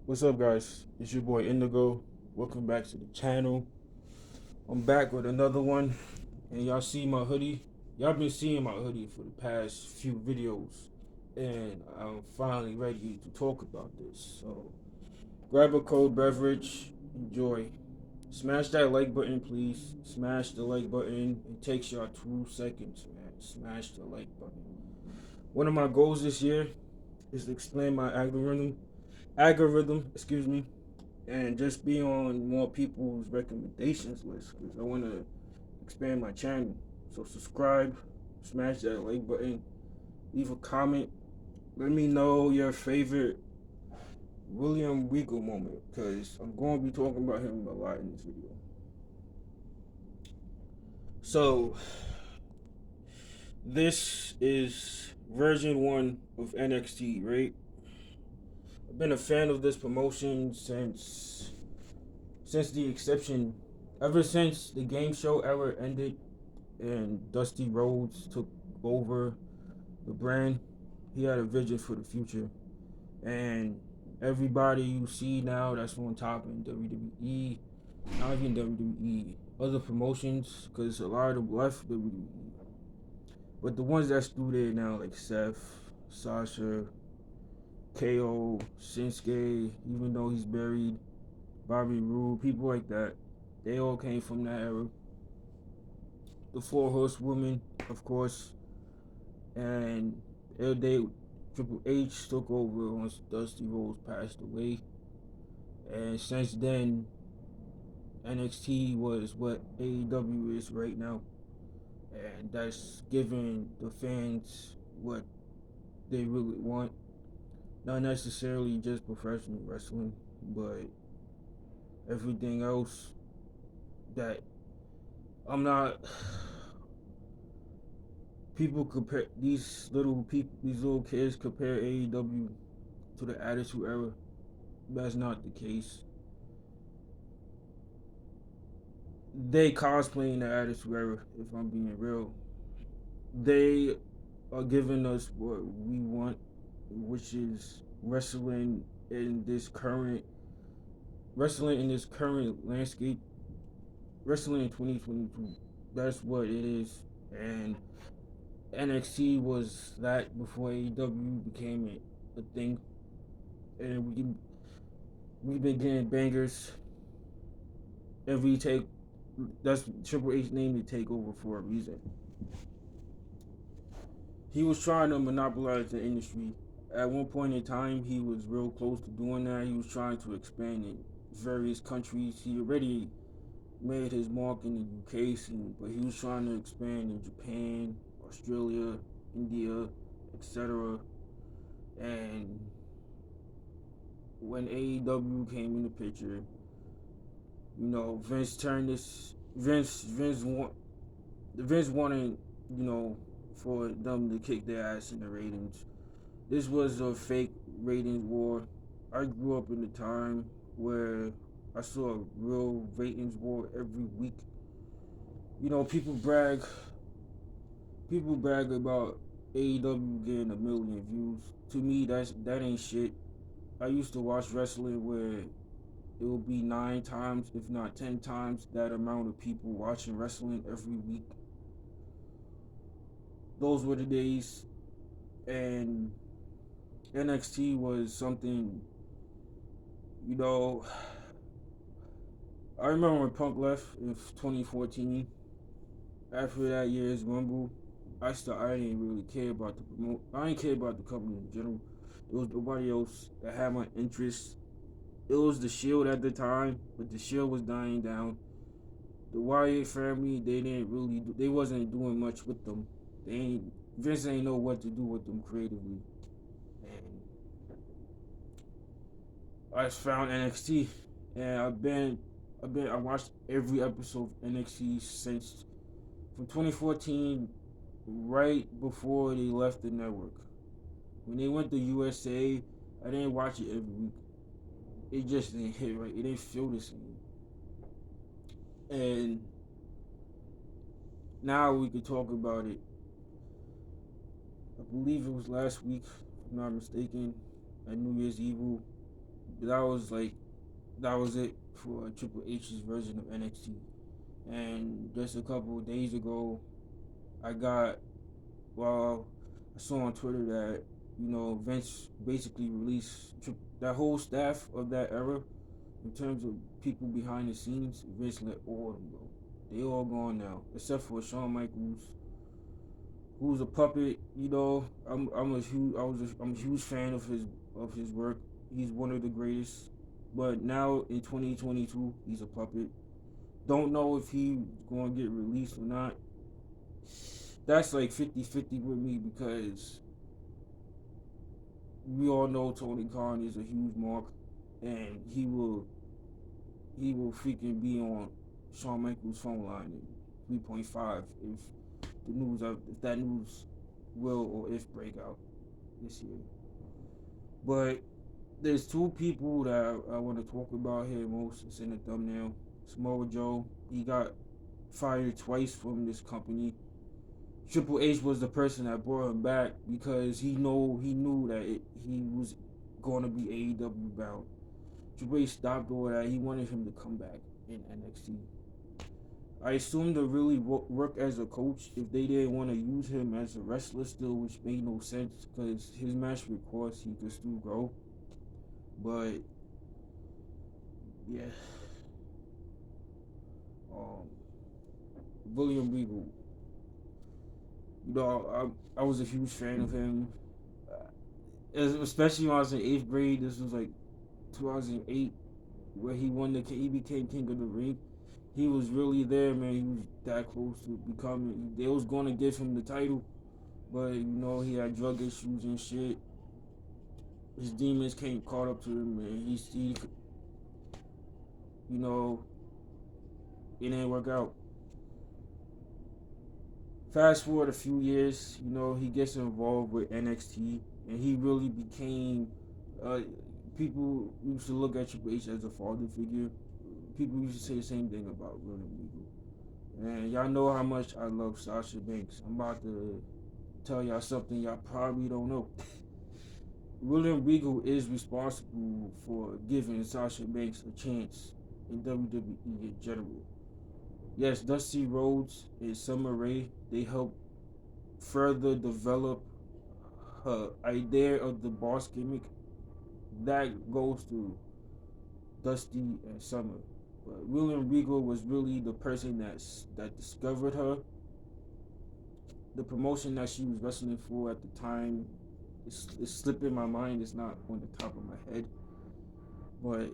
What's up, guys? It's your boy Indigo. Welcome back to the channel. I'm back with another one, and y'all see my hoodie. Y'all been seeing my hoodie for the past few videos, and I'm finally ready to talk about this. So, grab a cold beverage, enjoy. Smash that like button, please. Smash the like button. It takes y'all 2 seconds, man. Smash the like button. One of my goals this year is to explain my excuse me, and just be on more people's recommendations list because I want to expand my channel. So subscribe, smash that like button, leave a comment. Let me know your favorite William Regal moment because I'm going to be talking about him a lot in this video. So this is version 1 of NXT, right? I've been a fan of this promotion since the exception, ever since the game show era ended and Dusty Rhodes took over the brand. He had a vision for the future, and everybody you see now that's on top in WWE, not even WWE, other promotions, because a lot of them left WWE. But the ones that's through there now, like Seth, Sasha, KO, Shinsuke, even though he's buried, Bobby Roode, people like that, they all came from that era. The Four Horsewomen, of course, and they Triple H took over once Dusty Rhodes passed away, and since then NXT was what AEW is right now, and that's giving the fans what they really want, not necessarily just professional wrestling, but everything else that I'm not. People compare these little kids compare AEW to the Attitude Era. That's not the case. They cosplaying the Attitude Era, if I'm being real. They are giving us what we want, which is wrestling in this current landscape, wrestling in 2022. That's what it is. And NXT was that before AEW became a thing. And we've been getting bangers every take. That's Triple H named the takeover for a reason. He was trying to monopolize the industry. At one point in time, he was real close to doing that. He was trying to expand in various countries. He already made his mark in the UK scene, but he was trying to expand in Japan, Australia, India, etc. And when AEW came in the picture, Vince turned this. Vince wanted, you know, for them to kick their ass in the ratings. This was a fake ratings war. I grew up in a time where I saw a real ratings war every week. People brag about AEW getting 1 million views. To me, that ain't shit. I used to watch wrestling where it will be 9 times, if not 10 times, that amount of people watching wrestling every week. Those were the days, and NXT was something. You know, I remember when Punk left in 2014. After that year's Rumble, I didn't really care about I didn't care about the company in general. There was nobody else that had my interest. It was the Shield at the time, but the Shield was dying down. The Wyatt family, they wasn't doing much with them. Vince ain't know what to do with them creatively. And I found NXT, and I watched every episode of NXT since from 2014, right before they left the network. When they went to USA, I didn't watch it every week. It just didn't hit right. It didn't feel the same. And now we could talk about it. I believe it was last week, if I'm not mistaken, at New Year's Eve. That was like that was it for Triple H's version of NXT. And just a couple of days ago, I got well, I saw on Twitter that Vince basically released that whole staff of that era in terms of people behind the scenes. Vince let all of them go. They all gone now, except for Shawn Michaels, who's a puppet. I'm a huge fan of his work. He's one of the greatest. But now in 2022, he's a puppet. Don't know if he's going to get released or not. That's like 50-50 with me because we all know Tony Khan is a huge mark, and he will freaking be on Shawn Michaels' phone line in 3.5 if that news will or if break out this year. But there's two people that I want to talk about here most. It's in the thumbnail. Samoa Joe. He got fired twice from this company. Triple H was the person that brought him back because he knew that he was going to be AEW bound. Triple H stopped all that. He wanted him to come back in NXT. I assumed to really work as a coach if they didn't want to use him as a wrestler still, which made no sense because his match with Cross he could still go. But yeah, um, William Regal. I was a huge fan of him, especially when I was in 8th grade. This was like 2008, where he became king of the ring. He was really there, man. He was that close to becoming. They was going to give him the title, but he had drug issues and shit. His demons came caught up to him, and he you know, it didn't work out. Fast forward a few years, he gets involved with NXT, and he really became. Uh, People used to look at Triple H as a father figure. People used to say the same thing about William Regal. And y'all know how much I love Sasha Banks. I'm about to tell y'all something y'all probably don't know. William Regal is responsible for giving Sasha Banks a chance in WWE in general. Yes, Dusty Rhodes and Summer Rae, they helped further develop her idea of the boss gimmick. That goes to Dusty and Summer. But William Regal was really the person that discovered her. The promotion that she was wrestling for at the time, it's slipping my mind. It's not on the top of my head. But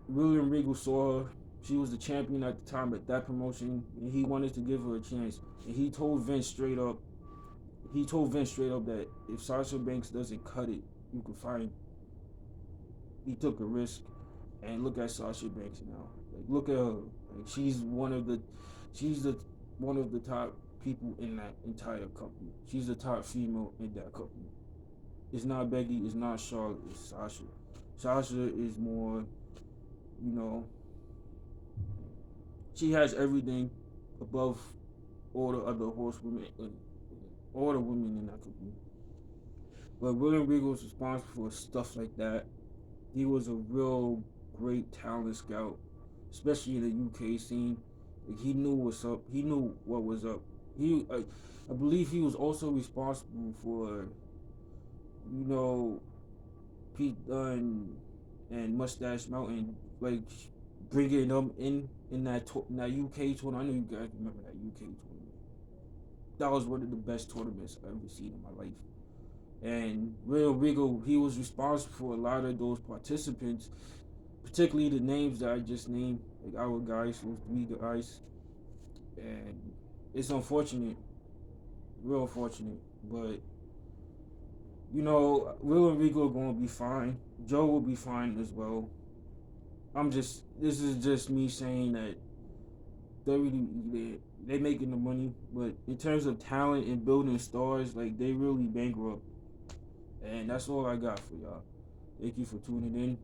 William Regal saw her. She was the champion at the time at that promotion, and he wanted to give her a chance. And he told Vince straight up. He told Vince straight up that if Sasha Banks doesn't cut it, you could find. He took a risk, and look at Sasha Banks now. Like, look at her. Like, she's the one of the top people in that entire company. She's the top female in that company. It's not Becky. It's not Charlotte. It's Sasha. Sasha is more, you know, she has everything above all the other horsewomen and all the women in that company. But William Regal was responsible for stuff like that. He was a real great talent scout, especially in the UK scene. Like, he knew what's up. He knew what was up. I believe he was also responsible for, you know, Pete Dunne and Mustache Mountain, like bringing them in that UK tournament. I know you guys remember that UK tournament. That was one of the best tournaments I've ever seen in my life. And Real Regal, he was responsible for a lot of those participants, particularly the names that I just named, like our guys, those 3 guys. And it's unfortunate, real unfortunate, but Will and Rico are gonna be fine. Joe will be fine as well. This is just me saying that they making the money, but in terms of talent and building stars, like, they really bankrupt. And that's all I got for y'all. Thank you for tuning in.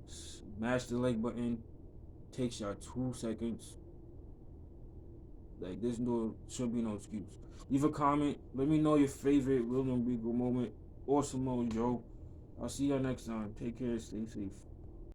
Smash the like button. Takes y'all 2 seconds. Like, should be no excuse. Leave a comment. Let me know your favorite William Regal moment or Samoa Joe. I'll see y'all next time. Take care. Stay safe.